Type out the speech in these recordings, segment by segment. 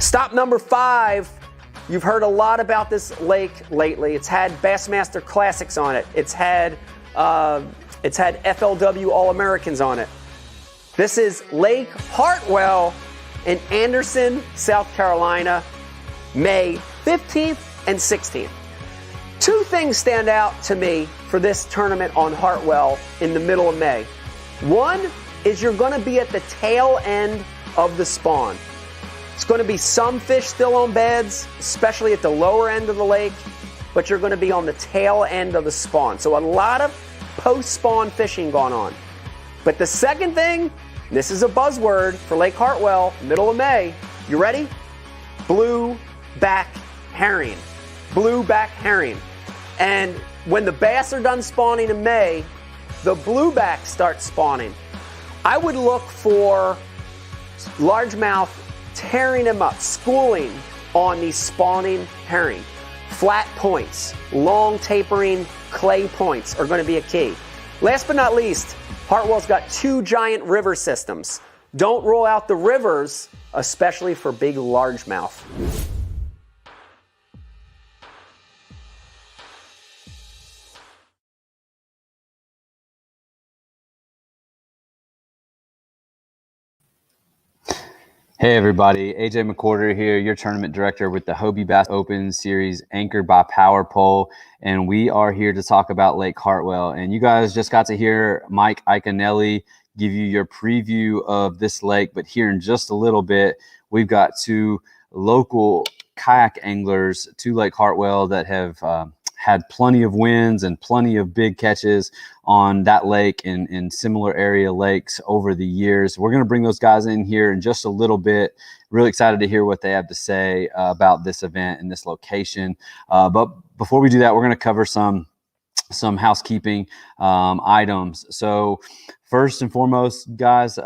Stop number 5. You've heard a lot about this lake lately. It's had Bassmaster Classics on it. It's had FLW All-Americans on it. This is Lake Hartwell in Anderson, South Carolina, May 15th and 16th. 2 things stand out to me for this tournament on Hartwell in the middle of May. One is you're going to be at the tail end of the spawn. It's going to be some fish still on beds, especially at the lower end of the lake, but you're going to be on the tail end of the spawn. So a lot of post-spawn fishing going on. But the second thing, this is a buzzword for Lake Hartwell, middle of May. You ready? Blue back herring. Blue back herring. And when the bass are done spawning in May, the blueback starts spawning. I would look for largemouth tearing them up, schooling on these spawning herring. Flat points, long tapering clay points are going to be a key. Last but not least, Hartwell's got 2 giant river systems. Don't rule out the rivers, especially for big largemouth. Hey everybody, AJ McWhorter here, your tournament director with the Hobie Bass Open Series anchored by Power Pole, and we are here to talk about Lake Hartwell. And you guys just got to hear Mike Iaconelli give you your preview of this lake, but here in just a little bit, we've got 2 local kayak anglers to Lake Hartwell that have had plenty of wins and plenty of big catches on that lake and in similar area lakes over the years. We're going to bring those guys in here in just a little bit. Really excited to hear what they have to say about this event and this location. But before we do that, we're going to cover some housekeeping items. So first and foremost, guys,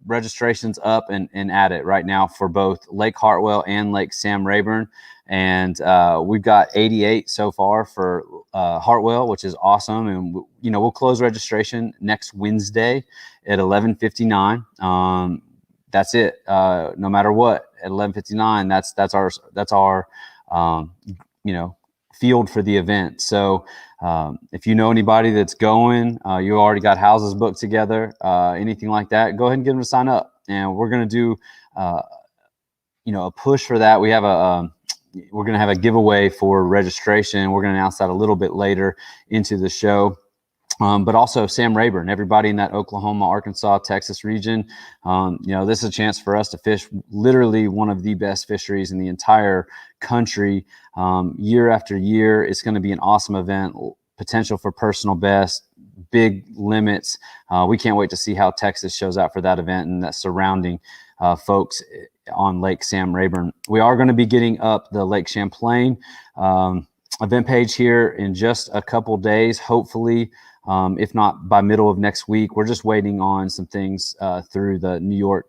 registration's up and at it right now for both Lake Hartwell and Lake Sam Rayburn. And we've got 88 so far for Hartwell, which is awesome. And, we'll close registration next Wednesday at 11:59. That's it. No matter what, at 11:59, that's our field for the event. So if you know anybody that's going, you already got houses booked together, anything like that, go ahead and get them to sign up. And we're going to do, a push for that. We're going to have a giveaway for registration. We're going to announce that a little bit later into the show. But also Sam Rayburn, everybody in that Oklahoma, Arkansas, Texas region. This is a chance for us to fish literally one of the best fisheries in the entire country. Year after year, it's going to be an awesome event, potential for personal best, big limits. We can't wait to see how Texas shows out for that event and that surrounding folks on Lake Sam Rayburn. We are going to be getting up the Lake Champlain event page here in just a couple days, hopefully. If not by middle of next week. We're just waiting on some things through the New York,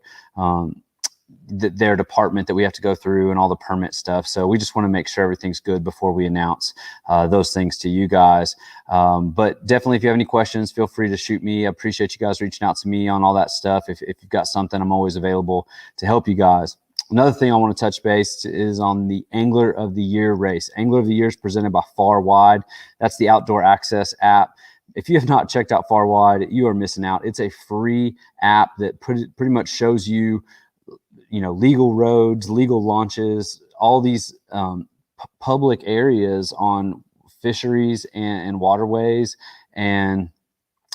their department that we have to go through and all the permit stuff. So we just want to make sure everything's good before we announce those things to you guys. But definitely, if you have any questions, feel free to shoot me. I appreciate you guys reaching out to me on all that stuff. If you've got something, I'm always available to help you guys. Another thing I want to touch base is on the Angler of the Year race. Angler of the Year is presented by Far Wide. That's the outdoor access app. If you have not checked out Far Wide, you are missing out. It's a free app that pretty much shows you, legal roads, legal launches, all these public areas on fisheries and waterways, and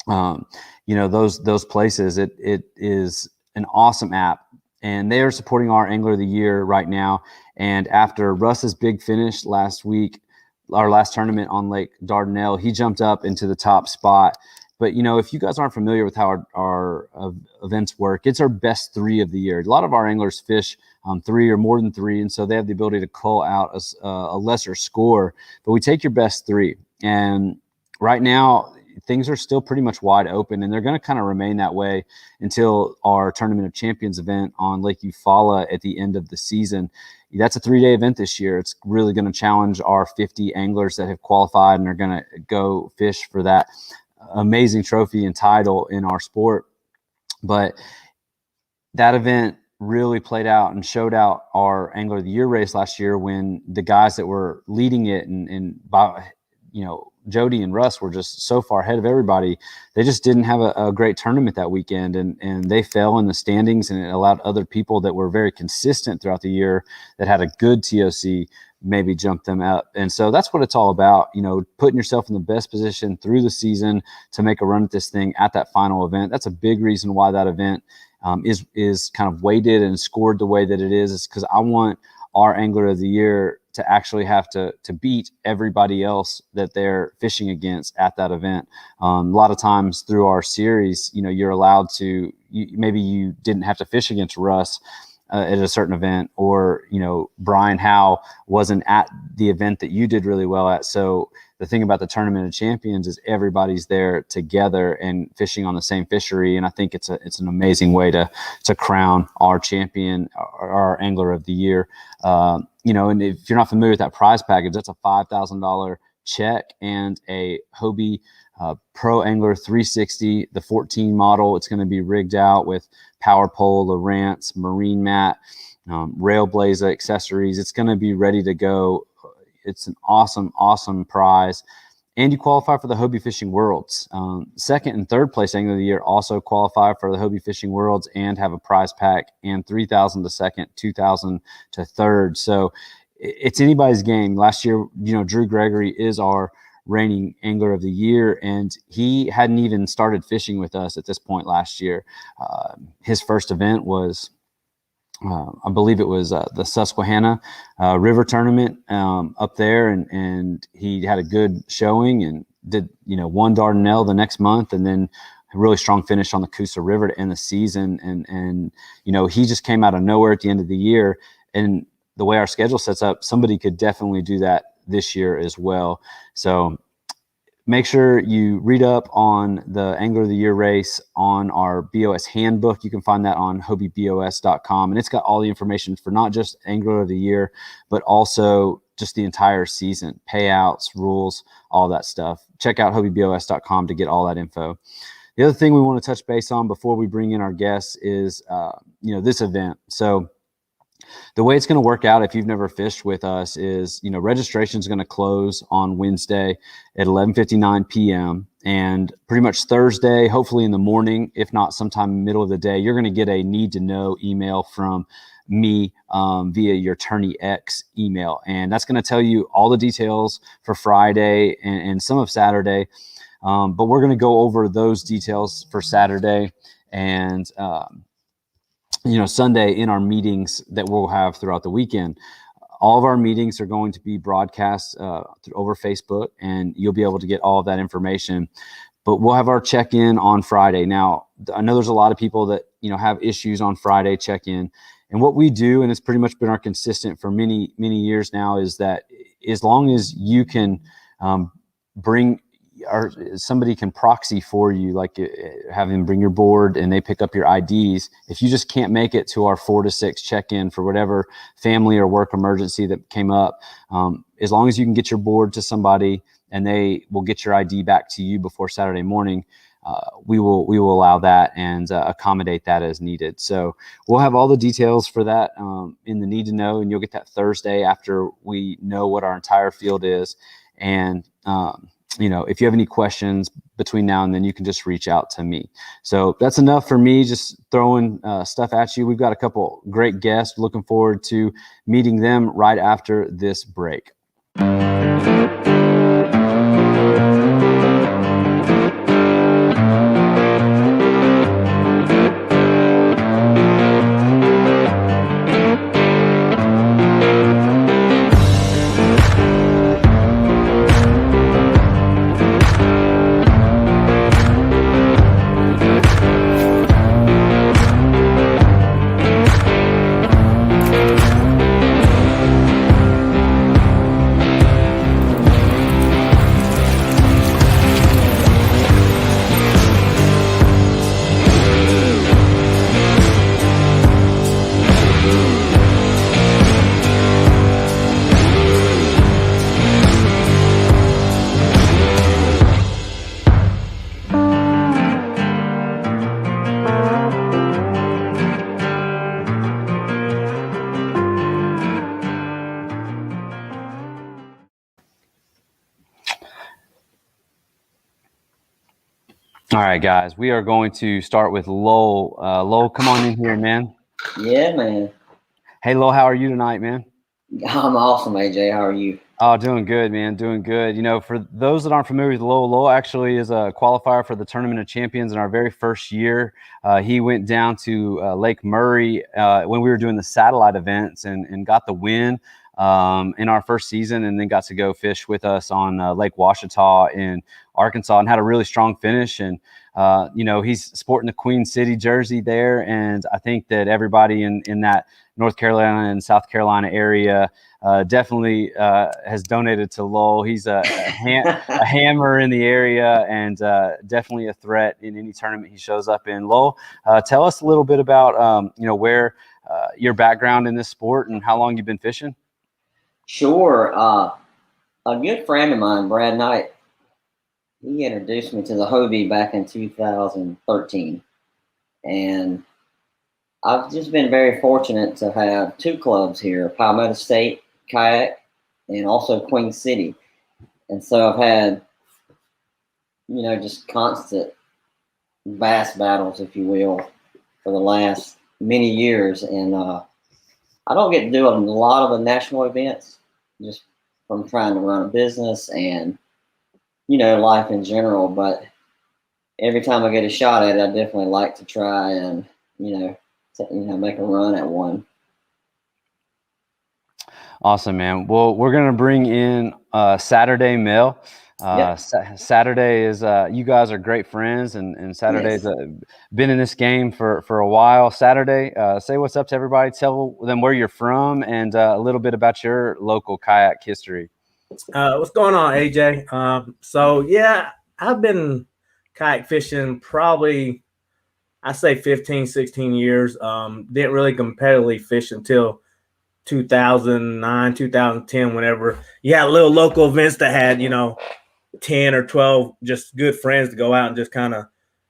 those places. It is an awesome app, and they are supporting our Angler of the Year right now. And after Russ's big finish last week, our last tournament on Lake Dardanelle, he jumped up into the top spot. But, if you guys aren't familiar with how our events work, it's our best 3 of the year. A lot of our anglers fish 3 or more than 3, and so they have the ability to call out a lesser score. But we take your best 3. And right now, things are still pretty much wide open, and they're going to kind of remain that way until our Tournament of Champions event on Lake Eufaula at the end of the season. That's a 3-day event this year. It's really going to challenge our 50 anglers that have qualified and are going to go fish for that amazing trophy and title in our sport. But that event really played out and showed out our Angler of the Year race last year when the guys that were leading it and by, Jody and Russ were just so far ahead of everybody. They just didn't have a great tournament that weekend, and they fell in the standings, and it allowed other people that were very consistent throughout the year that had a good TOC maybe jump them up. And so that's what it's all about, putting yourself in the best position through the season to make a run at this thing at that final event. That's a big reason why that event is kind of weighted and scored the way that it is because I want our Angler of the Year to actually have to beat everybody else that they're fishing against at that event. A lot of times through our series, you're allowed to, maybe you didn't have to fish against Russ at a certain event, or, Brian Howe wasn't at the event that you did really well at. So the thing about the Tournament of Champions is everybody's there together and fishing on the same fishery. And I think it's an amazing way to crown our champion, our Angler of the Year. And if you're not familiar with that prize package, that's a $5,000 check and a Hobie Pro Angler 360, the 14 model. It's going to be rigged out with power pole, Lowrance, marine mat, Railblazer accessories. It's going to be ready to go. It's an awesome, awesome prize. And you qualify for the Hobie Fishing Worlds. Second and third place Angler of the Year also qualify for the Hobie Fishing Worlds and have a prize pack, and $3,000 to second, $2,000 to third. So it's anybody's game. Last year, Drew Gregory is our reigning Angler of the Year, and he hadn't even started fishing with us at this point last year. His first event was, I believe it was the Susquehanna River Tournament up there, and he had a good showing and did, won Dardanelle the next month, and then a really strong finish on the Coosa River to end the season. And he just came out of nowhere at the end of the year. And the way our schedule sets up, somebody could definitely do that this year as well. So make sure you read up on the Angler of the Year race on our BOS handbook. You can find that on hobiebos.com. And it's got all the information for not just Angler of the Year, but also just the entire season, payouts, rules, all that stuff. Check out hobiebos.com to get all that info. The other thing we want to touch base on before we bring in our guests is, this event. So the way it's going to work out, if you've never fished with us, is, registration is going to close on Wednesday at 11:59 p.m. And pretty much Thursday, hopefully in the morning, if not sometime middle of the day, you're going to get a need to know email from me via your Tourney X email. And that's going to tell you all the details for Friday and some of Saturday. But we're going to go over those details for Saturday and Sunday in our meetings that we'll have throughout the weekend. All of our meetings are going to be broadcast over Facebook, and you'll be able to get all of that information. But we'll have our check-in on Friday. Now, I know there's a lot of people that have issues on Friday check-in, and what we do, and it's pretty much been our consistent for many, many years now, is that as long as you can bring, or somebody can proxy for you, like have them bring your board and they pick up your IDs. If you just can't make it to our 4 to 6 check-in for whatever family or work emergency that came up, as long as you can get your board to somebody and they will get your ID back to you before Saturday morning, we will allow that and accommodate that as needed. So we'll have all the details for that in the need to know, and you'll get that Thursday after we know what our entire field is. And if you have any questions between now and then, you can just reach out to me. So that's enough for me, just throwing stuff at you. We've got a couple great guests. Looking forward to meeting them right after this break. All right, guys, we are going to start with Lowell. Lowell, come on in here, man. Yeah, man. Hey, Lowell, how are you tonight, man? I'm awesome, AJ. How are you? Oh, doing good, man. Doing good. You know, for those that aren't familiar with Lowell, Lowell actually is a qualifier for the Tournament of Champions in our very first year. He went down to Lake Murray when we were doing the satellite events and got the win in our first season, and then got to go fish with us on Lake Washita in Arkansas and had a really strong finish. And you know, he's sporting the Queen City jersey there, and I think that everybody in that North Carolina and South Carolina area definitely has donated to Lowell. He's a hammer in the area, and definitely a threat in any tournament he shows up in. Lowell, tell us a little bit about you know, where your background in this sport and how long you've been fishing. Sure. A good friend of mine, Brad Knight, he introduced me to the Hobie back in 2013. And I've just been very fortunate to have two clubs here, Palmetto State Kayak and also Queen City. And so I've had, you know, just constant bass battles, if you will, for the last many years. And I don't get to do a lot of the national events just from trying to run a business and, you know, life in general. But every time I get a shot at it, I definitely like to try and, you know, make a run at one. Awesome, man. Well, we're going to bring in Saturday Mel. Yep. Saturday is you guys are great friends, and Saturday's Yes. been in this game for a while. Saturday, say what's up to everybody. Tell them where you're from and a little bit about your local kayak history. What's going on, AJ? So yeah, I've been kayak fishing probably, I say 15, 16 years. Didn't really competitively fish until 2009, 2010, whenever you had little local events that had, you know, 10 or 12 just good friends to go out and just kind of,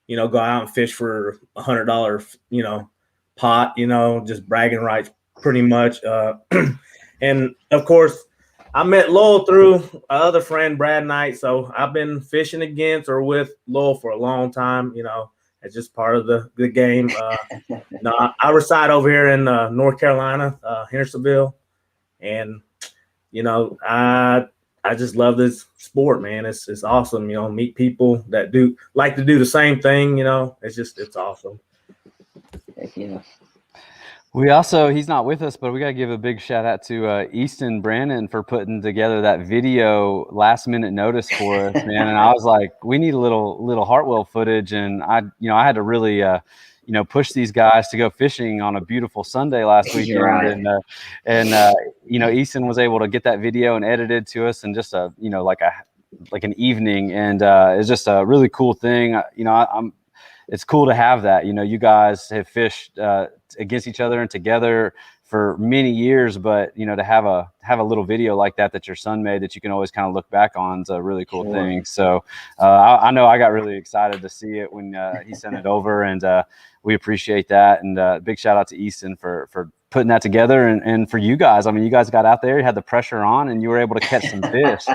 you know, go out and fish for $100, you know, pot, you know, just bragging rights pretty much. And of course, I met Lowell through other friend, Brad Knight. So I've been fishing against or with Lowell for a long time, you know. It's just part of the game. No, I reside over here in North Carolina, Hendersonville, and you know, I just love this sport, man. It's awesome. You know, meet people that like to do the same thing. You know, it's awesome. Heck yeah. We also, he's not with us, but we got to give a big shout out to Easton Brannan for putting together that video last minute notice for us, man. And I was like, we need a little Hartwell footage. And I had to really, push these guys to go fishing on a beautiful Sunday last weekend. Right. And Easton was able to get that video and edited to us in just like an evening. And it's just a really cool thing. It's cool to have that. You know, you guys have fished against each other and together for many years, but you know, to have a little video like that your son made that you can always kind of look back on is a really cool thing. So I know I got really excited to see it when he sent it over, and we appreciate that. And big shout out to Easton for putting that together, and for you guys. I mean, you guys got out there, you had the pressure on, and you were able to catch some fish.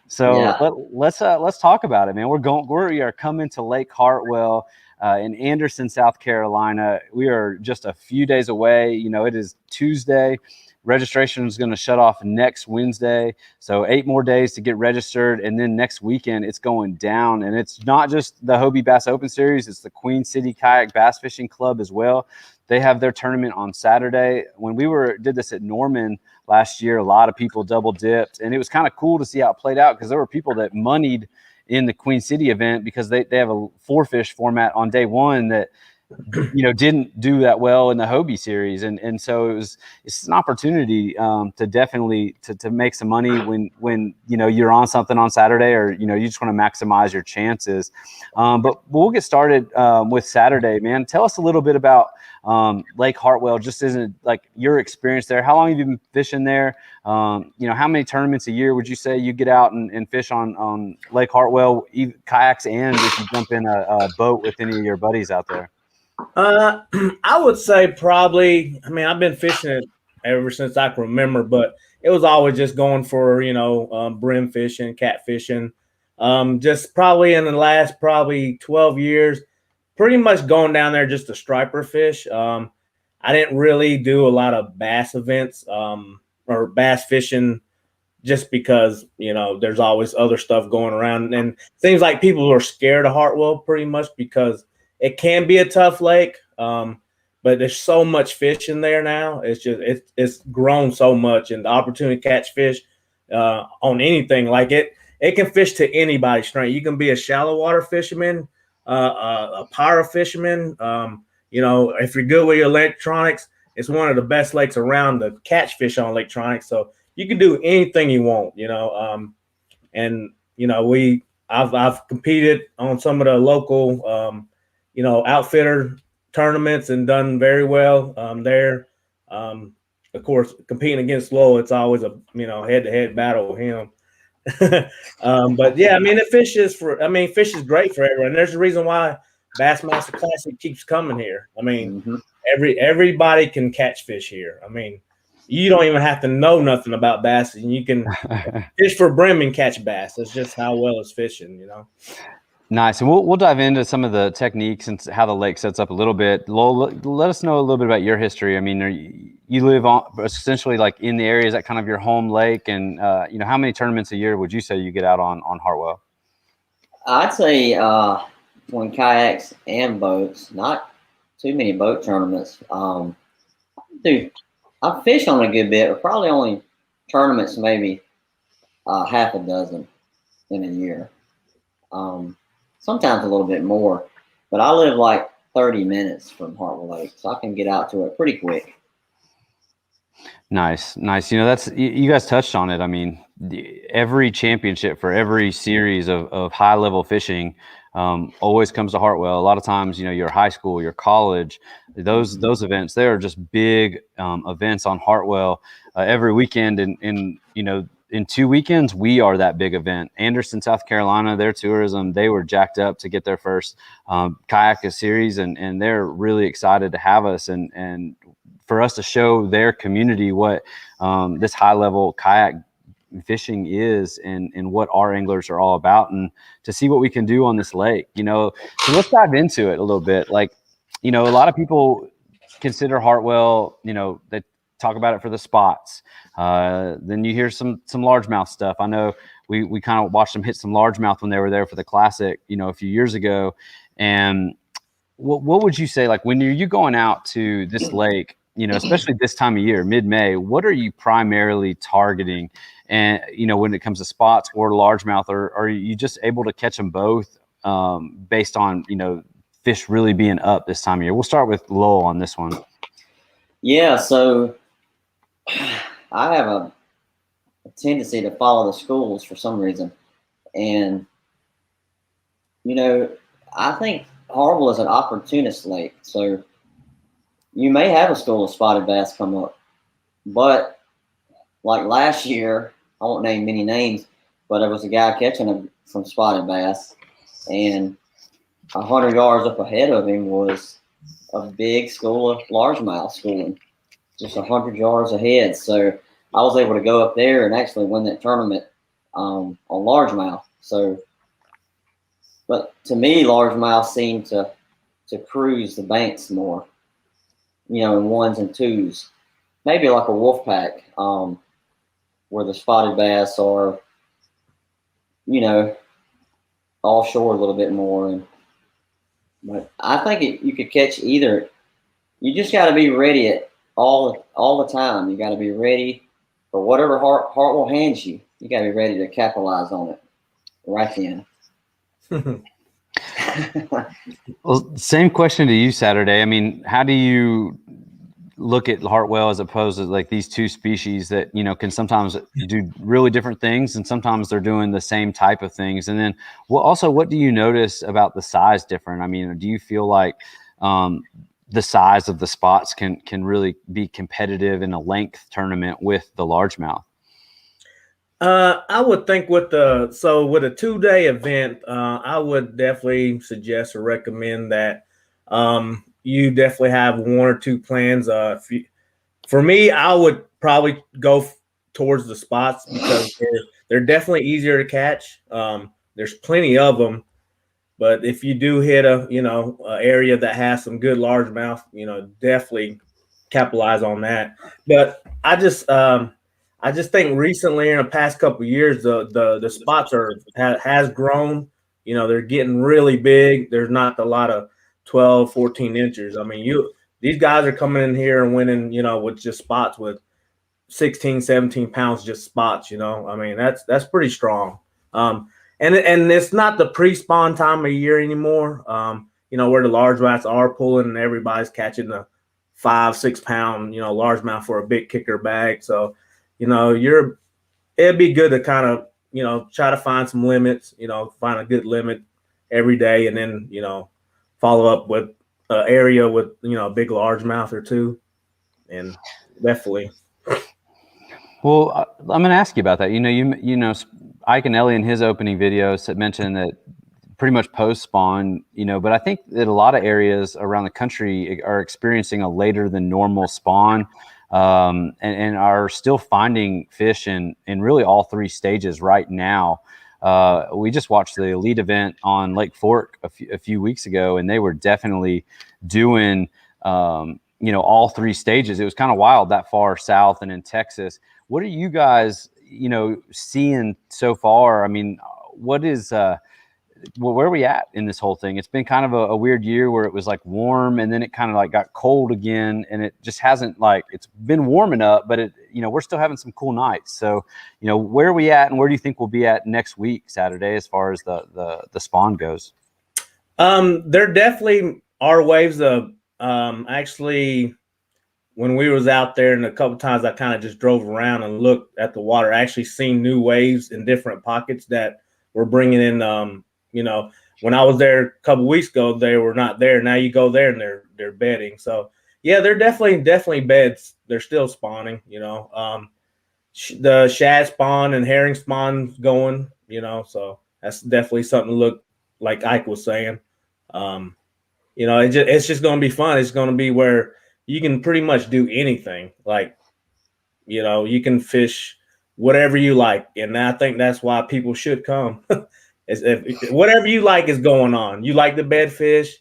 So Yeah. let's talk about it, man. We are coming to Lake Hartwell in Anderson, South Carolina. We are just a few days away. You know, it is Tuesday. Registration is going to shut off next Wednesday. So 8 more days to get registered. And then next weekend, it's going down. And it's not just the Hobie Bass Open Series. It's the Queen City Kayak Bass Fishing Club as well. They have their tournament on Saturday. When we did this at Norman last year, a lot of people double dipped. And it was kind of cool to see how it played out, because there were people that moneyed in the Queen City event because they have a 4-fish format on day one that, you know, didn't do that well in the Hobie series. And so it's an opportunity to definitely to make some money when, you know, you're on something on Saturday, or, you know, you just want to maximize your chances. But we'll get started with Saturday, man. Tell us a little bit about Lake Hartwell, just isn't like your experience there. How long have you been fishing there? You know, how many tournaments a year would you say you get out and fish on Lake Hartwell, kayaks, and if you jump in a boat with any of your buddies out there? I would say probably, I mean, I've been fishing it ever since I can remember, but it was always just going for, you know, brim fishing, cat fishing. Just probably in the last 12 years, pretty much going down there just to striper fish. I didn't really do a lot of bass events or bass fishing just because, there's always other stuff going around. And it seems like people are scared of Hartwell pretty much because it can be a tough lake. But there's so much fish in there now. It's grown so much, and the opportunity to catch fish on anything like it can fish to anybody's strength. You can be a shallow water fisherman, a pyro fisherman. If you're good with your electronics, it's one of the best lakes around to catch fish on electronics. So you can do anything you want, I've competed on some of the local, outfitter tournaments and done very well there. Of course, competing against Lowell, it's always a head-to-head battle with him. But yeah, fish is great for everyone. There's a reason why Bassmaster Classic keeps coming here. Everybody can catch fish here. You don't even have to know nothing about bass, and you can fish for brim and catch bass. That's just how well it's fishing, Nice. And we'll dive into some of the techniques and how the lake sets up a little bit. Lowell, let us know a little bit about your history. You live on essentially like in the area. Is that kind of your home lake? And, how many tournaments a year would you say you get out on Hartwell? I'd say when kayaks and boats, not too many boat tournaments. I fish on a good bit, but probably only tournaments, maybe half a dozen in a year. Sometimes a little bit more, but I live like 30 minutes from Hartwell Lake, so I can get out to it pretty quick. Nice. That's, you guys touched on it. Every championship for every series of high level fishing always comes to Hartwell. A lot of times, your high school, your college, those events, they are just big events on Hartwell every weekend. And in 2 weekends, we are that big event. Anderson, South Carolina, their tourism, they were jacked up to get their first kayak series, and they're really excited to have us and for us to show their community what this high level kayak fishing is and what our anglers are all about, and to see what we can do on this lake. So let's dive into it a little bit. A lot of people consider Hartwell, they talk about it for the spots. Then you hear some largemouth stuff. I know we kind of watched them hit some largemouth when they were there for the Classic, a few years ago. And what would you say, like when you going out to this lake, especially this time of year, mid-May, what are you primarily targeting? And, when it comes to spots or largemouth, or are you just able to catch them both based on, fish really being up this time of year? We'll start with Lowell on this one. Yeah, so I have a tendency to follow the schools for some reason. And, I think Hartwell is an opportunist lake. So you may have a school of spotted bass come up. But like last year, I won't name many names, but there was a guy catching some spotted bass. And 100 yards up ahead of him was a big school of largemouth schooling, just 100 yards ahead. So I was able to go up there and actually win that tournament on largemouth. So, but to me, largemouth seemed to cruise the banks more, in ones and twos, maybe like a wolf pack, where the spotted bass are, offshore a little bit more. But I think you could catch either. You just got to be ready all the time. You got to be ready for whatever Hartwell hands you. You got to be ready to capitalize on it right then. Well, same question to you, Saturday. How do you look at Hartwell as opposed to like these two species that, can sometimes do really different things, and sometimes they're doing the same type of things? And then what do you notice about the size different? Do you feel like the size of the spots can really be competitive in a length tournament with the largemouth? I would think with a 2-day event, I would definitely suggest or recommend that you definitely have one or two plans. For me, I would probably go towards the spots because they're definitely easier to catch. there's plenty of them. But if you do hit a area that has some good largemouth, definitely capitalize on that. But I just think recently in the past couple of years the spots has grown. They're getting really big. There's not a lot of 12, 14 inches. I mean, these guys are coming in here and winning, with just spots with 16, 17 pounds, just spots. I mean, that's pretty strong. And it's not the pre-spawn time of year anymore. Where the largemouths are pulling and everybody's catching the 5-6 pound, largemouth for a big kicker bag. So, it'd be good to kind of, try to find some limits, find a good limit every day, and then, follow up with an area with, a big largemouth or two, and definitely. Well, I'm going to ask you about that. Ike and Ellie in his opening videos had mentioned that pretty much post spawn, but I think that a lot of areas around the country are experiencing a later than normal spawn, and are still finding fish in really all three stages right now. We just watched the elite event on Lake Fork a few weeks ago, and they were definitely doing, all three stages. It was kind of wild that far south and in Texas. What are you guys, seeing so far? I mean, what is, where are we at in this whole thing? It's been kind of a weird year where it was like warm and then it kind of like got cold again, and it just hasn't it's been warming up, but we're still having some cool nights. So, where are we at, and where do you think we'll be at next week, Saturday, as far as the spawn goes? There definitely are waves of, actually, when we was out there, and a couple of times I kind of just drove around and looked at the water, I actually seen new waves in different pockets that were bringing in, when I was there a couple of weeks ago, they were not there. Now you go there and they're bedding. So yeah, they're definitely beds. They're still spawning, the shad spawn and herring spawn going, so that's definitely something to look, like Ike was saying. It's just going to be fun. It's going to be where you can pretty much do anything. Like, you can fish whatever you like. And I think that's why people should come. If whatever you like is going on. You like the bed fish,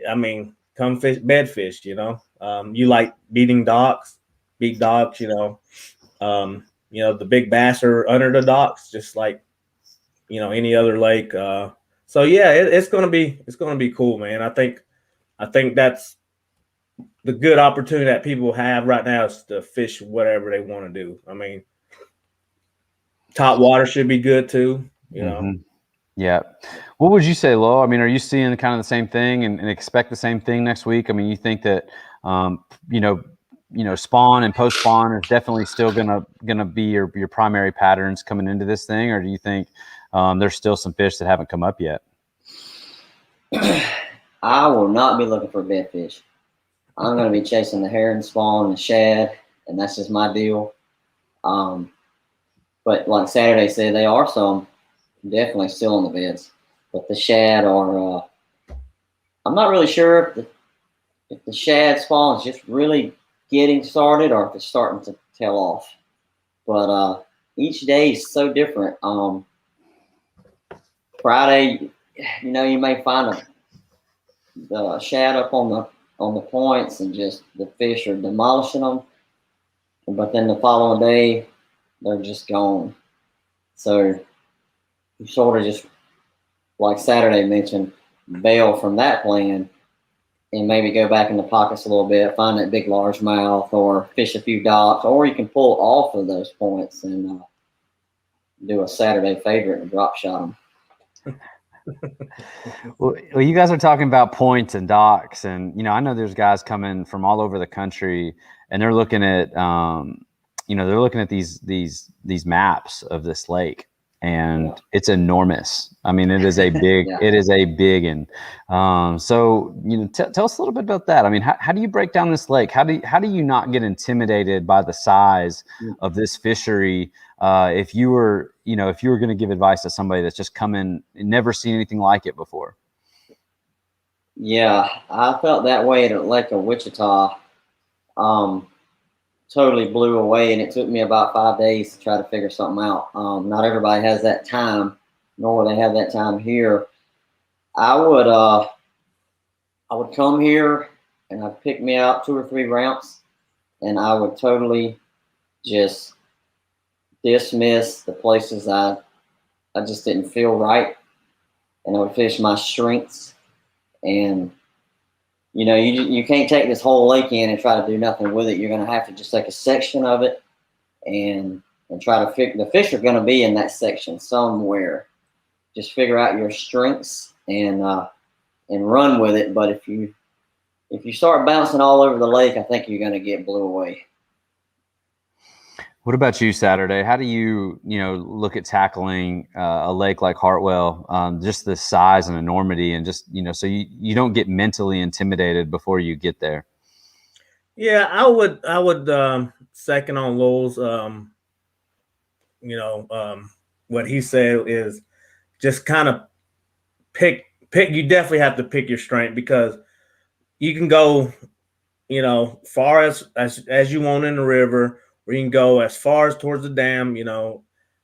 I mean, come fish bed fish, you like beating docks, big docks, the big bass are under the docks, just like, any other lake. So yeah, it's gonna be cool, man. I think that's the good opportunity that people have right now is to fish whatever they want to do. I mean, top water should be good too, Mm-hmm. Yeah. What would you say, Lowell? I mean, are you seeing kind of the same thing and expect the same thing next week? I mean, you think that, spawn and post spawn is definitely still gonna be your primary patterns coming into this thing, or do you think there's still some fish that haven't come up yet? I will not be looking for bed fish. I'm going to be chasing the herring spawn and the shad, and that's just my deal. But like Saturday said, they are some definitely still on the beds, but the shad are. I'm not really sure if the shad spawn is just really getting started or if it's starting to tail off. But each day is so different. Friday, you may find the shad up on the points and just the fish are demolishing them, but then the following day they're just gone. So you sort of just, like Saturday mentioned, bail from that plan and maybe go back in the pockets a little bit, find that big largemouth or fish a few docks, or you can pull off of those points and do a Saturday favorite and drop shot them. Well, you guys are talking about points and docks, and I know there's guys coming from all over the country, and they're looking at these maps of this lake, and it's enormous. I mean, it is a big, it is a big, and so tell us a little bit about that. I mean, how do you break down this lake? How do you not get intimidated by the size of this fishery? If you were going to give advice to somebody that's just come in and never seen anything like it before. Yeah, I felt that way at Lake of Wichita. Totally blew away, and it took me about 5 days to try to figure something out. Not everybody has that time nor they have that time here. I would come here and I'd pick me out 2 or 3 ramps, and I would totally just dismiss the places I just didn't feel right, and I would fish my strengths. And you can't take this whole lake in and try to do nothing with it. You're going to have to just take a section of it and try to the fish are going to be in that section somewhere. Just figure out your strengths and run with it. But if you start bouncing all over the lake, I think you're going to get blew away. What about you, Saturday? How do you look at tackling a lake like Hartwell, just the size and enormity, and just so you don't get mentally intimidated before you get there? Yeah, I would second on Lowell's. What he said is just kind of pick. You definitely have to pick your strength, because you can go, far as you want in the river, or you can go as far as towards the dam,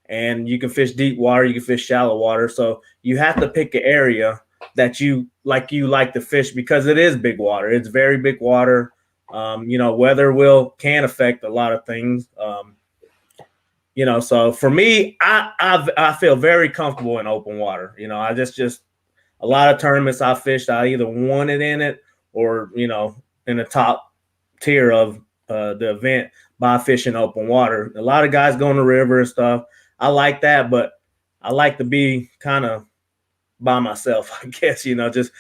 and you can fish deep water, you can fish shallow water. So you have to pick an area that you like to fish, because it is big water. It's very big water. Weather can affect a lot of things. So for me, I feel very comfortable in open water. I just a lot of tournaments I fished, I either won it in it, or in the top tier of the event by fishing open water. A lot of guys go in the river and stuff. I like that, but I like to be kind of by myself, I guess, just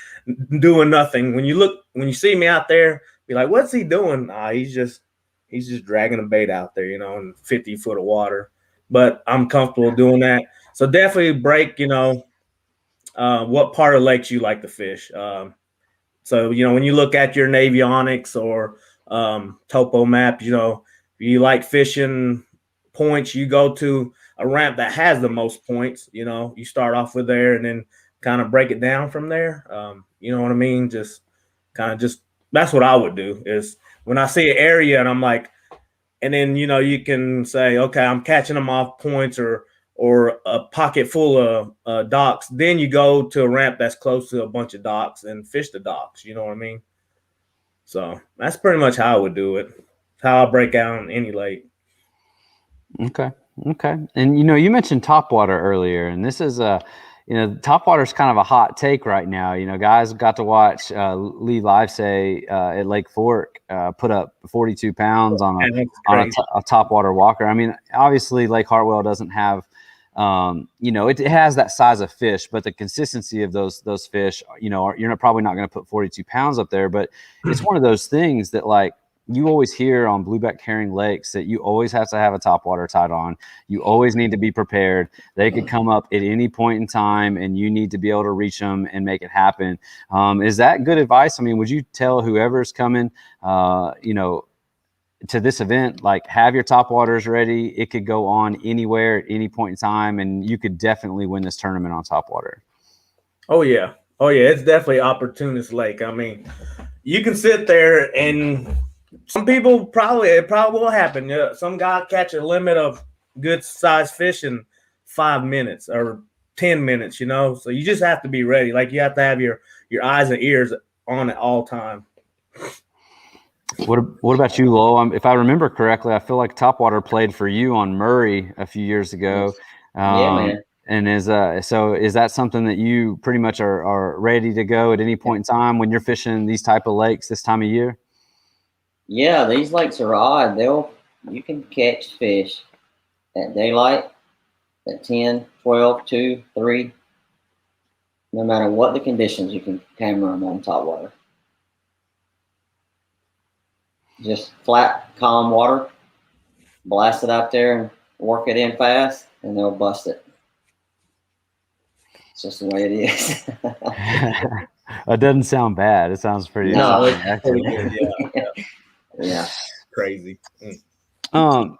doing nothing. When you see me out there, be like, what's he doing? He's just dragging a bait out there, in 50 foot of water. But I'm comfortable doing that. So definitely break, what part of lakes you like to fish. So, when you look at your Navionics or topo map, you like fishing points, you go to a ramp that has the most points. You start off with there and then kind of break it down from there. You know what I mean? Just that's what I would do, is when I see an area and I'm like, and then, you can say, okay, I'm catching them off points or a pocket full of docks. Then you go to a ramp that's close to a bunch of docks and fish the docks. You know what I mean? So that's pretty much how I would do it. How I break out any lake. Okay. And you mentioned topwater earlier, and this is topwater is kind of a hot take right now. Guys got to watch Lee Livesay at Lake Fork put up 42 pounds on a topwater walker. I mean, obviously Lake Hartwell doesn't have it has that size of fish, but the consistency of those fish, you're probably not going to put 42 pounds up there. But it's one of those things that, like, you always hear on blueback herring lakes that you always have to have a topwater tied on. You always need to be prepared. They could come up at any point in time, and you need to be able to reach them and make it happen. Is that good advice? I mean, would you tell whoever's coming, to this event, like, have your topwaters ready? It could go on anywhere at any point in time, and you could definitely win this tournament on topwater. Oh yeah. It's definitely opportunist lake. I mean, you can sit there and some people it probably will happen. Some guy catch a limit of good size fish in 5 minutes or 10 minutes, So you just have to be ready. Like, you have to have your eyes and ears on at all time. What about you, Lowell? If I remember correctly, I feel like topwater played for you on Murray a few years ago. Yeah, man. And is that something that you pretty much are ready to go at any point in time when you're fishing these type of lakes this time of year? Yeah, these lakes are odd. You can catch fish at daylight, at 10, 12, 2, 3. No matter what the conditions, you can camera them on topwater. Just flat, calm water, blast it out there and work it in fast, and they'll bust it. It's just the way it is. It doesn't sound bad. It sounds pretty. No, it's pretty good. Yeah. Crazy. And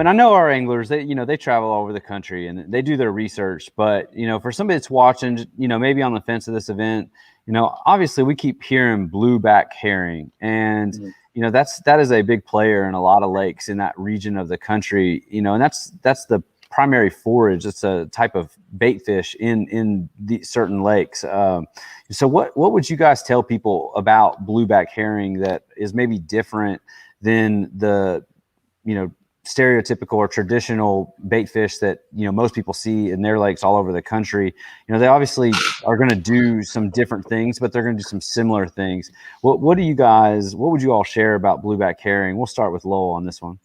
I know our anglers, they travel all over the country and they do their research, but, for somebody that's watching, maybe on the fence of this event, obviously we keep hearing blueback herring, and, that is a big player in a lot of lakes in that region of the country, and that's the primary forage. It's a type of bait fish in the certain lakes. So what would you guys tell people about blueback herring that is maybe different than the, stereotypical or traditional bait fish that, most people see in their lakes all over the country? They obviously are going to do some different things, but they're going to do some similar things. What would you all share about blueback herring? We'll start with Lowell on this one.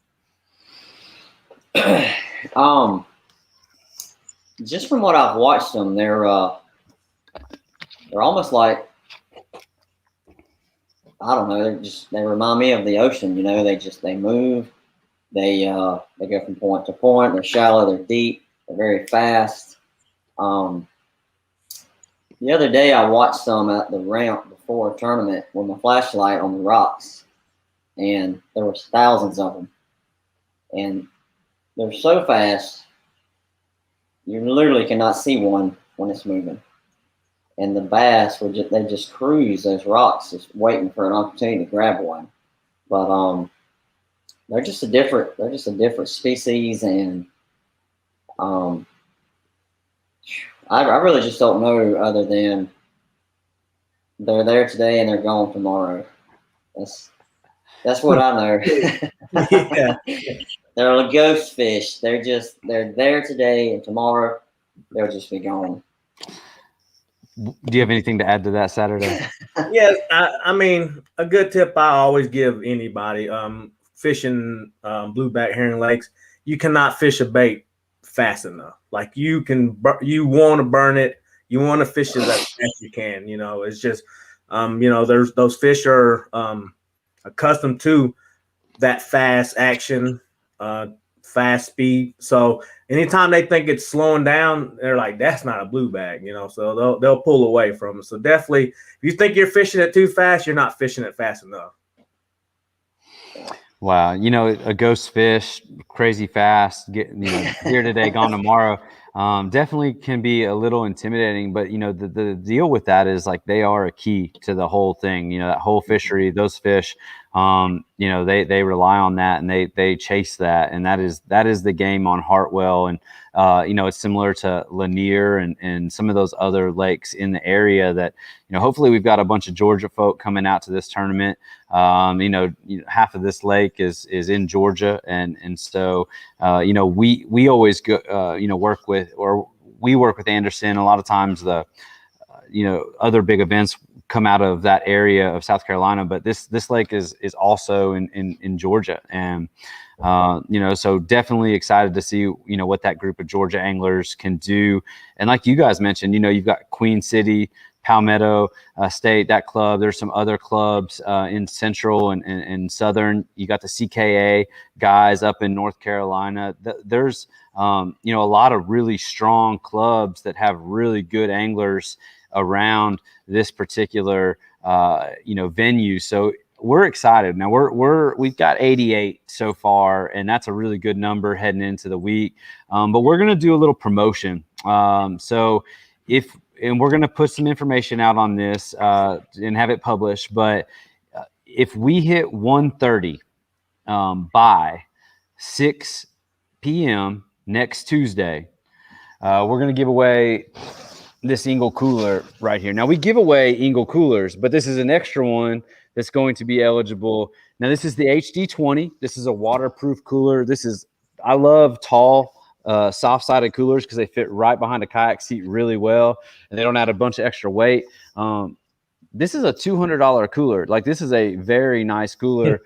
Just from what I've watched them, they're almost like, I don't know, they remind me of the ocean. They move, they go from point to point. They're shallow, they're deep, they're very fast. The other day I watched some at the ramp before a tournament with my flashlight on the rocks, and there was thousands of them, and they're so fast you literally cannot see one when it's moving. And the bass they just cruise those rocks, just waiting for an opportunity to grab one. But they're just a different species, and I really just don't know, other than they're there today and they're gone tomorrow. That's what I know. Yeah. They're a ghost fish. They're there today, and tomorrow they'll just be gone. Do you have anything to add to that, Saturday? Yes, I mean, a good tip I always give anybody fishing blueback herring lakes: you cannot fish a bait fast enough. Like you want to burn it, you want to fish it as fast as you can. It's just there's those fish are accustomed to that fast action, fast speed. So anytime they think it's slowing down, they're like, that's not a blueback, so they'll pull away from it. So definitely, if you think you're fishing it too fast, you're not fishing it fast enough. Wow. A ghost fish, crazy fast, here today, gone tomorrow. Definitely can be a little intimidating, but the deal with that is, like, they are a key to the whole thing. That whole fishery, those fish, they rely on that, and they chase that, and that is the game on Hartwell. And it's similar to Lanier and some of those other lakes in the area that, hopefully we've got a bunch of Georgia folk coming out to this tournament. Half of this lake is in Georgia, and so we always go we work with Anderson. A lot of times the other big events come out of that area of South Carolina, but this lake is also in Georgia, and so definitely excited to see what that group of Georgia anglers can do. And like you guys mentioned, you've got Queen City, Palmetto State, that club. There's some other clubs in Central and Southern. You got the CKA guys up in North Carolina. There's a lot of really strong clubs that have really good anglers around this particular venue. So we're excited. Now we've got 88 so far, and that's a really good number heading into the week. But we're going to do a little promotion. And we're going to put some information out on this and have it published. But if we hit 130 by 6 p.m. next Tuesday, we're going to give away this Engle Cooler right here. Now, we give away Engle Coolers, but this is an extra one that's going to be eligible. Now, this is the HD20. This is a waterproof cooler. I love tall, soft-sided coolers because they fit right behind a kayak seat really well, and they don't add a bunch of extra weight. This is a $200 cooler. Like, this is a very nice cooler.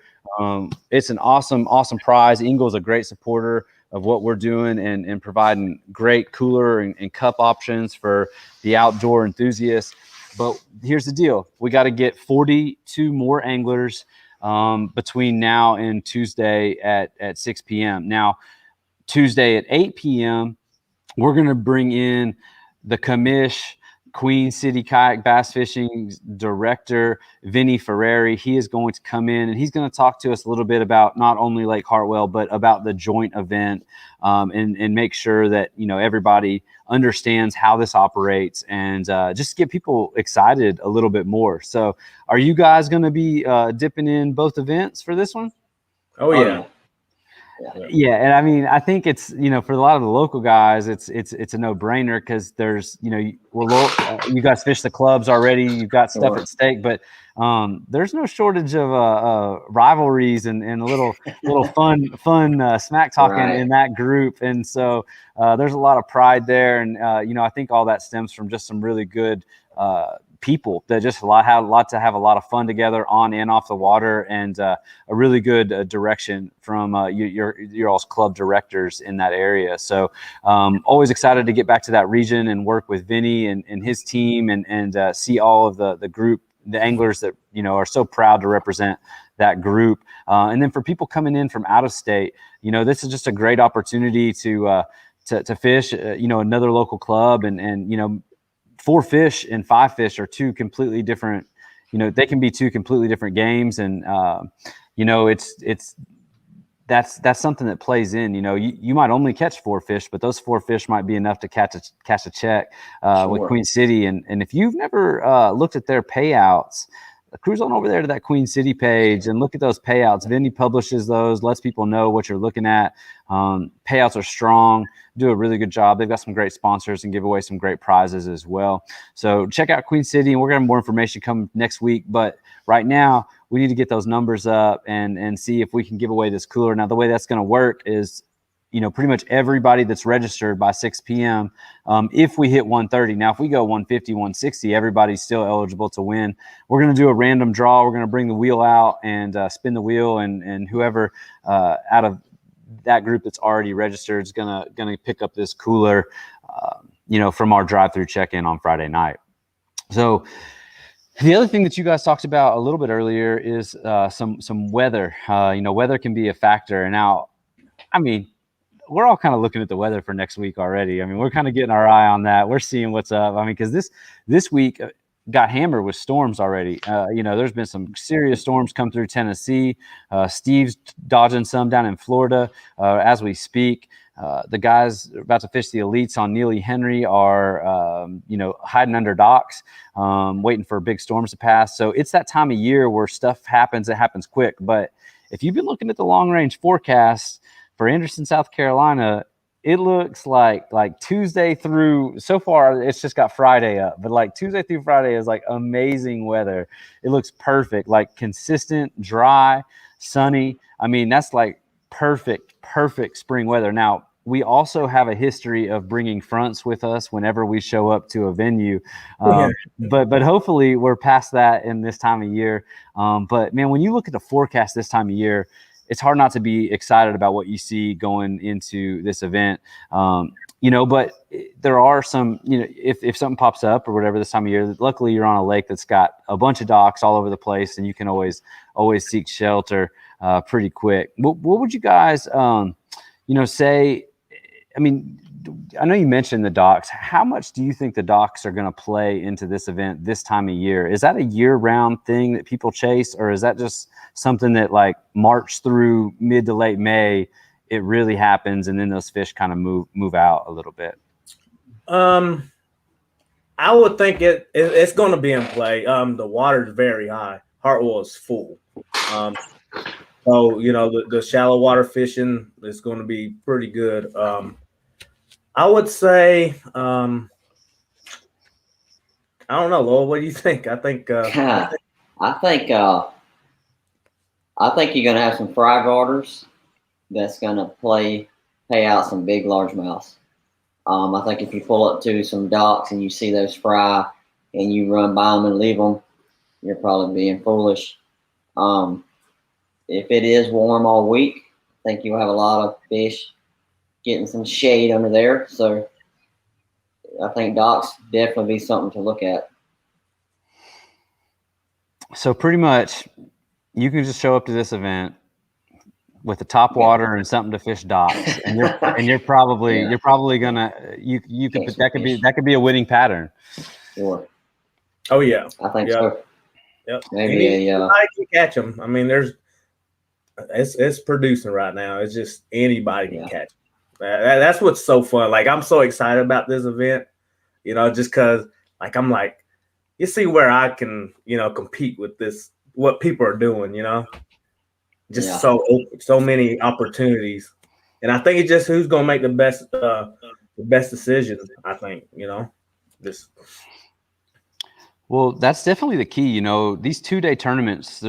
It's an awesome prize. Engle's a great supporter of what we're doing and providing great cooler and cup options for the outdoor enthusiasts. But here's the deal. We got to get 42 more anglers between now and Tuesday at 6 p.m. Now, Tuesday at 8 p.m., we're going to bring in the commish Queen City Kayak Bass Fishing Director, Vinny Ferrari. He is going to come in and he's going to talk to us a little bit about not only Lake Hartwell, but about the joint event and make sure that, everybody understands how this operates and just get people excited a little bit more. So are you guys going to be dipping in both events for this one? Oh, yeah. Yeah, and I mean, I think it's, for a lot of the local guys, it's a no-brainer because there's, you guys fish the clubs already, you've got stuff at stake, but there's no shortage of rivalries and a little fun smack talking in that group, and so there's a lot of pride there, and I think all that stems from just some really good people that just have a lot of fun together on and off the water, and a really good direction from your all's club directors in that area. So always excited to get back to that region and work with Vinny and his team and see all of the group, the anglers that are so proud to represent that group. And then for people coming in from out of state, this is just a great opportunity to fish another local club, and 4 fish and 5 fish are two completely different, they can be two completely different games. And, that's something that plays in, you might only catch 4 fish, but those 4 fish might be enough to catch a check with Queen City. And if you've never looked at their payouts, cruise on over there to that Queen City page and look at those payouts. Vinny publishes those, lets people know what you're looking at. Payouts are strong, do a really good job. They've got some great sponsors and give away some great prizes as well. So check out Queen City, and we're going to have more information coming next week. But right now, we need to get those numbers up and see if we can give away this cooler. Now, the way that's going to work is, pretty much everybody that's registered by 6 p.m. If we hit 130. Now, if we go 150, 160, everybody's still eligible to win. We're going to do a random draw. We're going to bring the wheel out and spin the wheel, and whoever out of that group that's already registered is going to pick up this cooler, from our drive-through check-in on Friday night. So the other thing that you guys talked about a little bit earlier is some weather. Weather can be a factor. And now, I mean, we're all kind of looking at the weather for next week already. I mean, we're kind of getting our eye on that. We're seeing what's up. I mean, because this week got hammered with storms already. There's been some serious storms come through Tennessee. Steve's dodging some down in Florida as we speak. The guys about to fish the elites on Neely Henry are, hiding under docks, waiting for big storms to pass. So it's that time of year where stuff happens. It happens quick. But if you've been looking at the long range forecast for Anderson, South Carolina, it looks like Tuesday through, so far it's just got Friday up, but like Tuesday through Friday is like amazing weather. It looks perfect, like consistent, dry, sunny. I mean, that's like perfect spring weather. Now, we also have a history of bringing fronts with us whenever we show up to a venue. But hopefully we're past that in this time of year. But man, when you look at the forecast this time of year, it's hard not to be excited about what you see going into this event. But there are some, if something pops up or whatever this time of year, luckily you're on a lake that's got a bunch of docks all over the place, and you can always seek shelter pretty quick. What would you guys, say? I mean, I know you mentioned the docks. How much do you think the docks are going to play into this event this time of year? Is that a year-round thing that people chase, or is that just something that like March through mid to late May, it really happens, and then those fish kind of move out a little bit? I would think it's going to be in play. The water's very high. Hartwell is full. So, the shallow water fishing is going to be pretty good. I would say, I don't know, Lowell, what do you think? I think I think you're going to have some fry garters that's going to pay out some big largemouths. I think if you pull up to some docks and you see those fry and you run by them and leave them, you're probably being foolish. If it is warm all week, I think you'll have a lot of fish getting some shade under there. So I think docks definitely be something to look at. So pretty much you can just show up to this event with the top water and something to fish docks, and you're probably gonna that could be a winning pattern. Sure. Oh yeah, I think so. Yep. Maybe anybody can catch them. I mean, it's producing right now. It's just anybody can catch them. That's what's so fun. Like, I'm so excited about this event, just because I'm like, you see where I can, compete with this, what people are doing, just so many opportunities, and I think it's just who's gonna make the best decision. I think just. Well, that's definitely the key. These 2-day tournaments.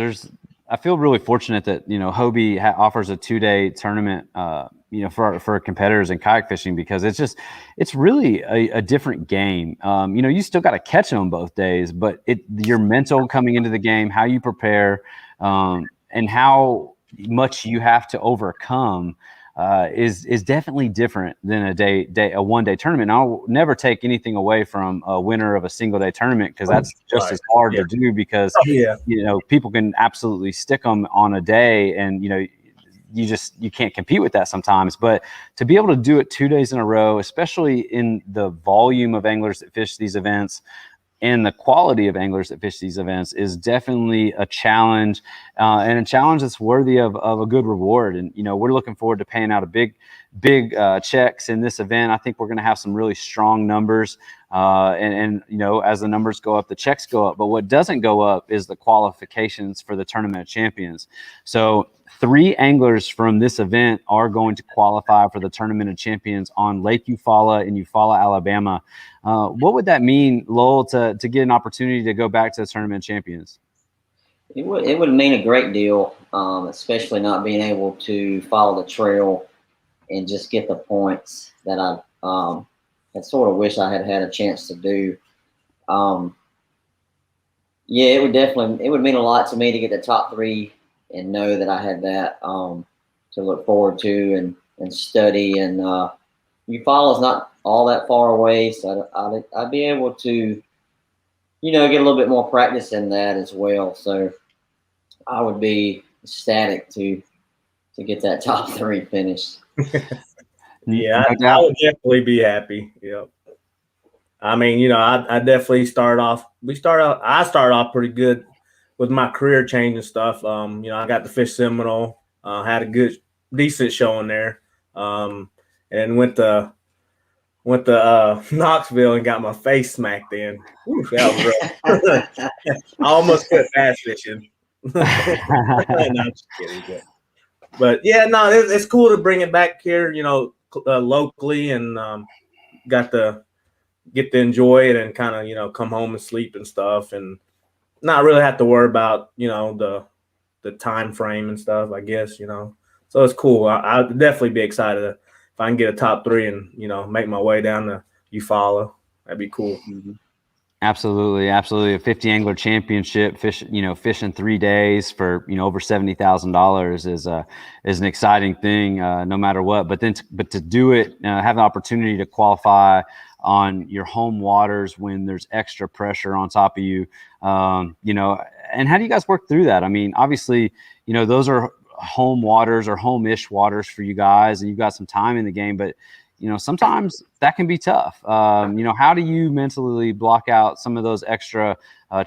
I feel really fortunate that Hobie offers a 2-day tournament. For competitors in kayak fishing, because it's really a different game. You still got to catch them both days, but your mental coming into the game, how you prepare, and how much you have to overcome is definitely different than a 1-day tournament. I'll never take anything away from a winner of a single-day tournament, because that's just as hard to do, because people can absolutely stick them on a day, and you can't compete with that sometimes. But to be able to do it 2 days in a row, especially in the volume of anglers that fish these events and the quality of anglers that fish these events, is definitely a challenge, and a challenge that's worthy of a good reward. And we're looking forward to paying out a big checks in this event. I think we're going to have some really strong numbers, and as the numbers go up, the checks go up. But what doesn't go up is the qualifications for the Tournament of Champions. So 3 anglers from this event are going to qualify for the Tournament of Champions on Lake Eufaula in Eufaula, Alabama. What would that mean, Lowell, to get an opportunity to go back to the Tournament of Champions? It would mean a great deal, especially not being able to follow the trail and just get the points that I sort of wish I had had a chance to do. It would mean a lot to me to get the top 3 and know that I had that to look forward to and study. And Eufaula is not all that far away, so I'd be able to, get a little bit more practice in that as well. So I would be ecstatic to get that top 3 finished. Yeah, I would definitely be happy. Yep. I mean, I definitely I started off pretty good with my career change and stuff. I got to fish Seminole, had a decent showing there, and went to Knoxville and got my face smacked in. Whew, that was rough. I almost quit bass fishing. No, I'm just kidding. But yeah, no, it's cool to bring it back here, locally, and got to get to enjoy it and kind of, come home and sleep and stuff, and not really have to worry about, the time frame and stuff, I guess, So it's cool. I'd definitely be excited if I can get a top 3 and, make my way down to Eufaula. That'd be cool. Mm-hmm. Absolutely. A 50 angler championship, fishing 3 days for, over $70,000 is an exciting thing, no matter what. But to do it, have the opportunity to qualify on your home waters when there's extra pressure on top of you, and how do you guys work through that? I mean, obviously, those are home waters or home-ish waters for you guys, and you've got some time in the game, but sometimes that can be tough. How do you mentally block out some of those extra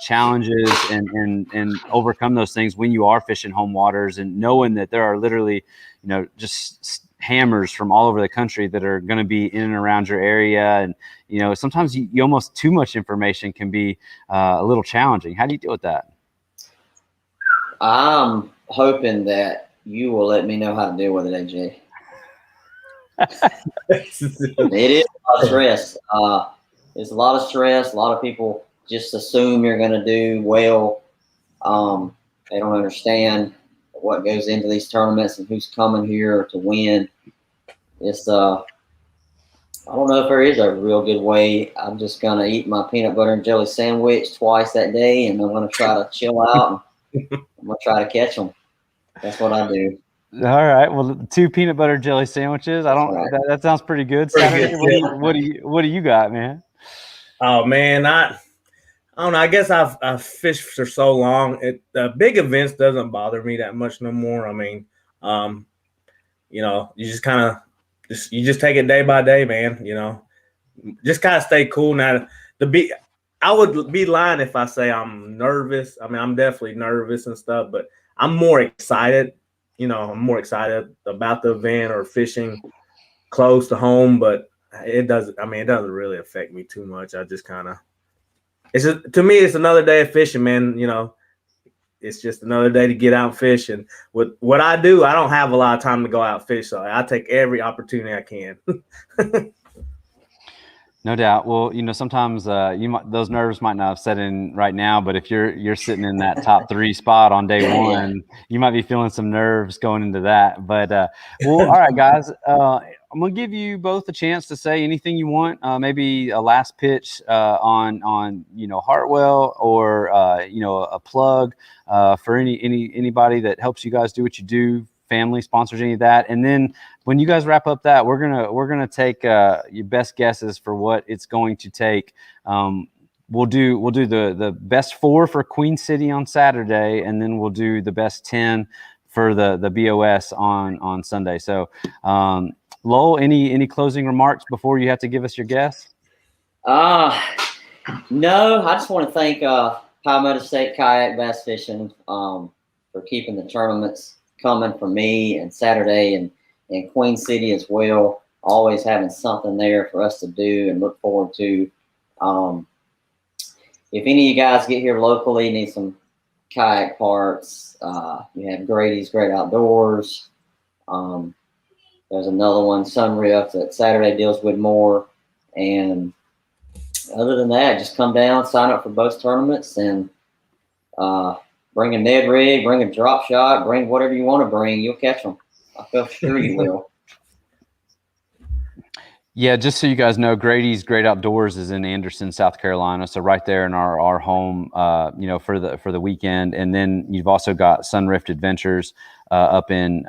challenges and overcome those things when you are fishing home waters, and knowing that there are literally, just hammers from all over the country that are going to be in and around your area, and sometimes you almost too much information can be a little challenging. How do you deal with that? I'm hoping that you will let me know how to deal with it, AJ. It is a lot of stress. It's a lot of stress. A lot of people just assume you're going to do well. They don't understand what goes into these tournaments and who's coming here to win. It's I don't know if there is a real good way. I'm just going to eat my peanut butter and jelly sandwich twice that day, and I'm going to try to chill out. I'm going to try to catch them. That's what I do. All right. Well, 2 peanut butter jelly sandwiches. That sounds pretty good. Saturday, what do you got, man? Oh man, I don't know. I guess I've fished for so long. Big events doesn't bother me that much no more. I mean, you just kind of just take it day by day, man. Just kind of stay cool. Now, I would be lying if I say I'm nervous. I mean, I'm definitely nervous and stuff, but I'm more excited. I'm more excited about the event or fishing close to home, but it doesn't really affect me too much. I just kind of, to me, it's another day of fishing, man. it's just another day to get out and fish. And with what I do, I don't have a lot of time to go out and fish, so I take every opportunity I can. No doubt. Well, sometimes those nerves might not have set in right now, but if you're sitting in that top 3 spot on day one, you might be feeling some nerves going into that. But well, all right, guys. I'm gonna give you both a chance to say anything you want. Maybe a last pitch on Hartwell, or a plug for anybody that helps you guys do what you do. Family, sponsors, any of that. And then when you guys wrap up that, we're gonna take your best guesses for what it's going to take. We'll do the best 4 for Queen City on Saturday, and then we'll do the best 10 for the BOS on Sunday. So Lowell, any closing remarks before you have to give us your guess? No, I just want to thank Palmetto State Kayak Bass Fishing for keeping the tournaments coming for me, and Saturday and Queen City as well. Always having something there for us to do and look forward to. If any of you guys get here locally, need some kayak parts, you have Grady's Great Outdoors. There's another one, Sunrift, that Saturday deals with more. And other than that, just come down, sign up for both tournaments, and bring a Ned rig, bring a drop shot, bring whatever you want to bring. You'll catch them. I feel sure you will. Yeah, just so you guys know, Grady's Great Outdoors is in Anderson, South Carolina, so right there in our home, for the weekend. And then you've also got Sunrift Adventures up in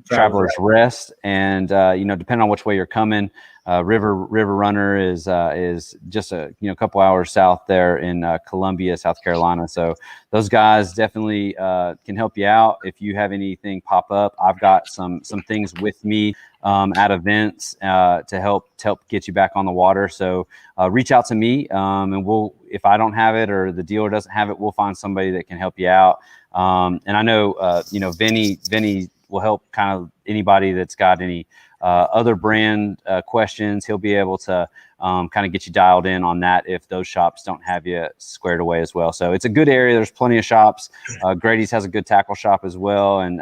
Travelers Rest, and depending on which way you're coming, River Runner is just a couple hours south there in Columbia, South Carolina. So those guys definitely can help you out if you have anything pop up. I've got some things with me at events to help get you back on the water. So reach out to me, and if I don't have it or the dealer doesn't have it, we'll find somebody that can help you out. And I know Vinny will help kind of anybody that's got any other brand questions. He'll be able to kind of get you dialed in on that if those shops don't have you squared away as well. So it's a good area. There's plenty of shops. Grady's has a good tackle shop as well, and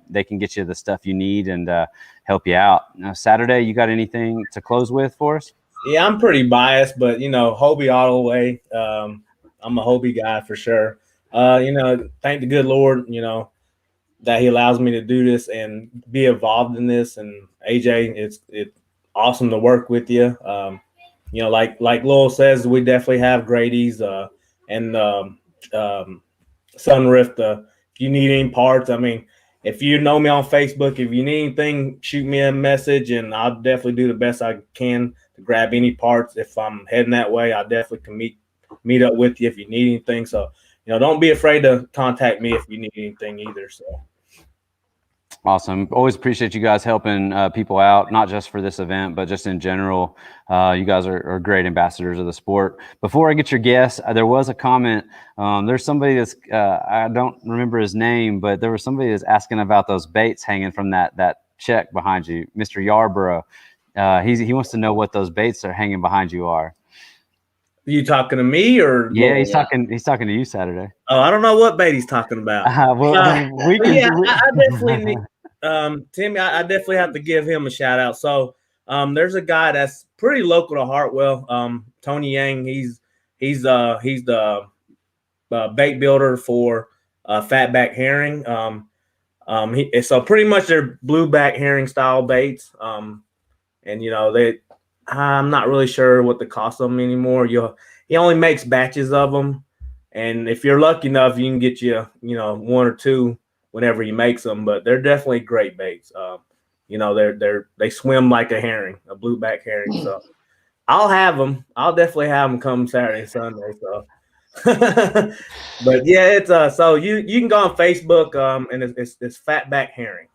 they can get you the stuff you need and help you out. Now, Saturday, you got anything to close with for us? Yeah, I'm pretty biased, but Hobie all the way. I'm a Hobie guy for sure. Thank the good Lord, that he allows me to do this and be involved in this. And AJ, it's awesome to work with you. Like Lowell says, we definitely have Grady's and Sunrift. If you need any parts, if you know me on Facebook, if you need anything, shoot me a message, and I'll definitely do the best I can to grab any parts. If I'm heading that way, I definitely can meet up with you if you need anything. So, don't be afraid to contact me if you need anything either. So. Awesome. Always appreciate you guys helping people out, not just for this event, but just in general. You guys are great ambassadors of the sport. Before I get your guess, there was a comment. There's somebody that's, I don't remember his name, but there was somebody that's asking about those baits hanging from that check behind you. Mr. Yarborough, he wants to know what those baits are hanging behind you are. Are you talking to me or? Yeah, he's talking to you Saturday. Oh, I don't know what bait he's talking about. We can. Yeah, I definitely need, Timmy. I definitely have to give him a shout out. So, there's a guy that's pretty local to Hartwell. Tony Yang. He's the bait builder for fatback herring. So pretty much they're blueback herring style baits. And I'm not really sure what the cost of them anymore. He only makes batches of them, and if you're lucky enough, you can get one or two whenever he makes them. But they're definitely great baits. They swim like a herring, a blueback herring. So I'll have them. I'll definitely have them come Saturday and Sunday. So, but yeah, it's so you can go on Facebook and it's fatback herring.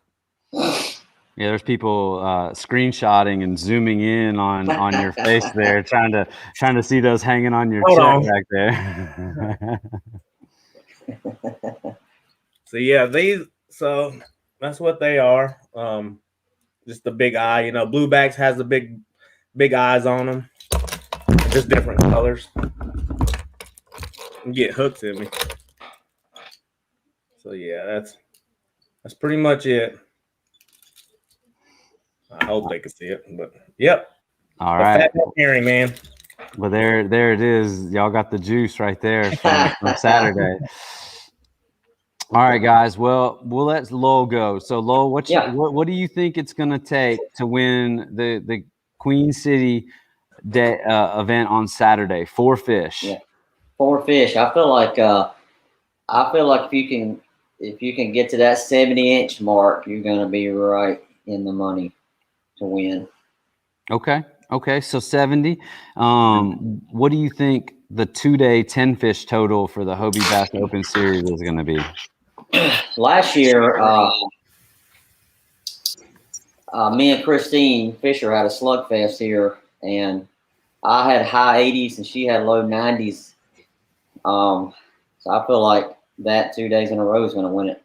Yeah, there's people screenshotting and zooming in on your face there, trying to see those hanging on your check back there. So yeah, so that's what they are. Just the big eye, bluebacks has the big eyes on them, just different colors. You get hooks in me. So yeah, that's pretty much it. I hope they can see it, but yep. All The right. fat herring, man. Well, there it is. Y'all got the juice right there from Saturday. All right, guys. Well, we'll let Lowell go. So, Lowell, what do you think it's going to take to win the Queen City Day event on Saturday? 4 fish. Yeah, 4 fish. I feel like if you can get to that 70-inch mark, you're going to be right in the money to win. Okay. So 70. What do you think the 2-day 10 fish total for the Hobie Bass Open Series is going to be? Last year, me and Christine Fisher had a slugfest here, and I had high 80s and she had low 90s. So I feel like that 2 days in a row is going to win it.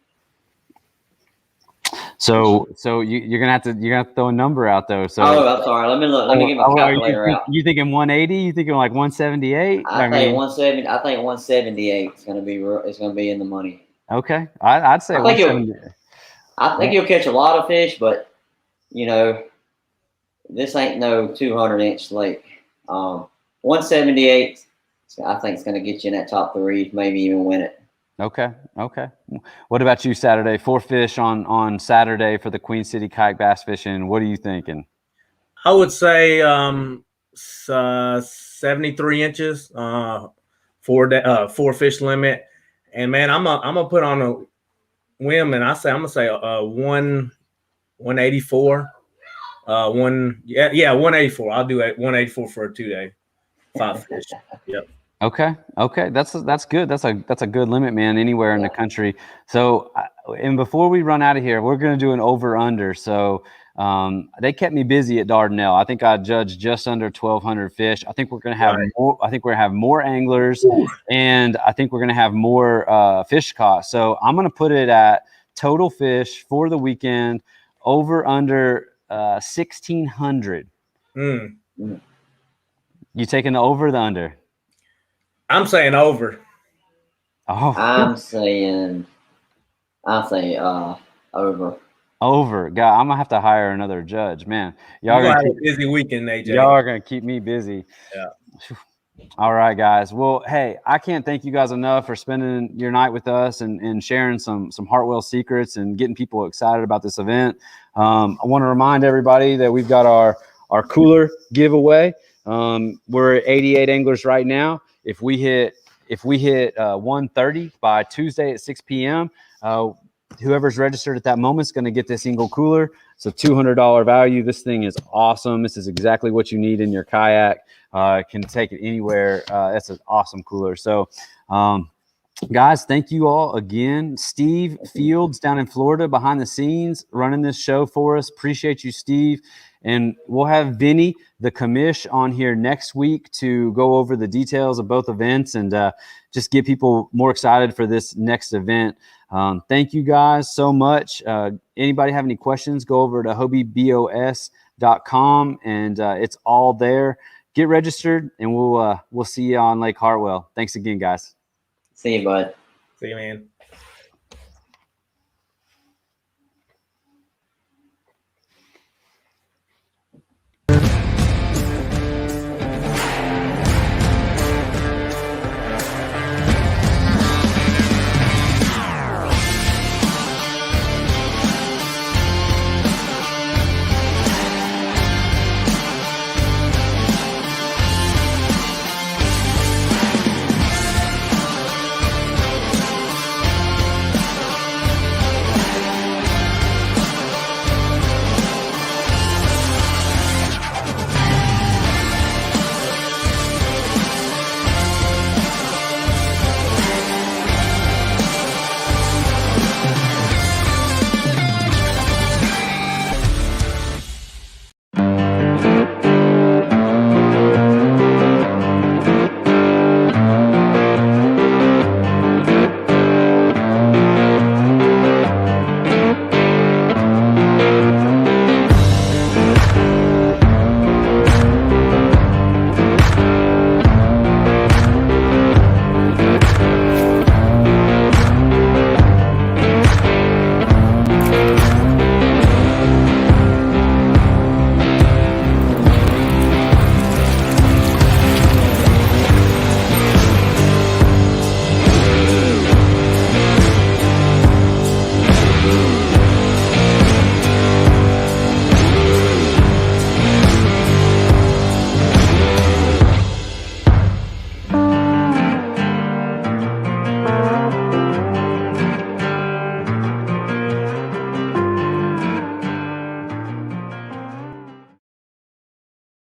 So you're gonna have to throw a number out though. So I'm sorry. Let me look. Let me get my calculator out. You thinking 180? You thinking like 178? I think 170. I think 178 is going to be. It's going to be in the money. Okay, I'd say 170. I think you'll catch a lot of fish, but this ain't no 200-inch lake. 178. I think it's going to get you in that top 3, maybe even win it. Okay. What about you, Saturday? 4 fish on Saturday for the Queen City Kayak Bass Fishing. What are you thinking? I would say 73 inches, 4 fish limit, and man, I'm gonna put on a whim, and I'm gonna say 184, 184. I'll do 184 for a 2-day 5 fish. Yep. Okay, that's good. That's a good limit, man. Anywhere in the country. So, and before we run out of here, we're gonna do an over under. So, they kept me busy at Dardanelle. I think I judged just under 1,200 fish. I think we're gonna have more. I think we're gonna have more anglers, and I think we're gonna have more fish caught. So, I'm gonna put it at total fish for the weekend over under 1,600. You taking the over or the under? I'm saying over. Oh, I'm saying over. Over. God, I'm gonna have to hire another judge, man. Y'all gonna have a busy weekend, AJ. Y'all are gonna keep me busy. Yeah. All right, guys. Well, hey, I can't thank you guys enough for spending your night with us and sharing some Hartwell secrets and getting people excited about this event. I want to remind everybody that we've got our cooler giveaway. We're at 88 anglers right now. If we hit 130 by Tuesday at 6 p.m., whoever's registered at that moment is going to get this Engle Cooler. It's a $200 value. This thing is awesome. This is exactly what you need in your kayak. Can take it anywhere. That's an awesome cooler. So, guys, thank you all again. Steve Fields down in Florida behind the scenes running this show for us. Appreciate you, Steve. And we'll have Vinny, the commish, on here next week to go over the details of both events and just get people more excited for this next event. Thank you guys so much. Anybody have any questions, go over to hobiebos.com and it's all there. Get registered and we'll see you on Lake Hartwell. Thanks again, guys. See you, bud. See you, man.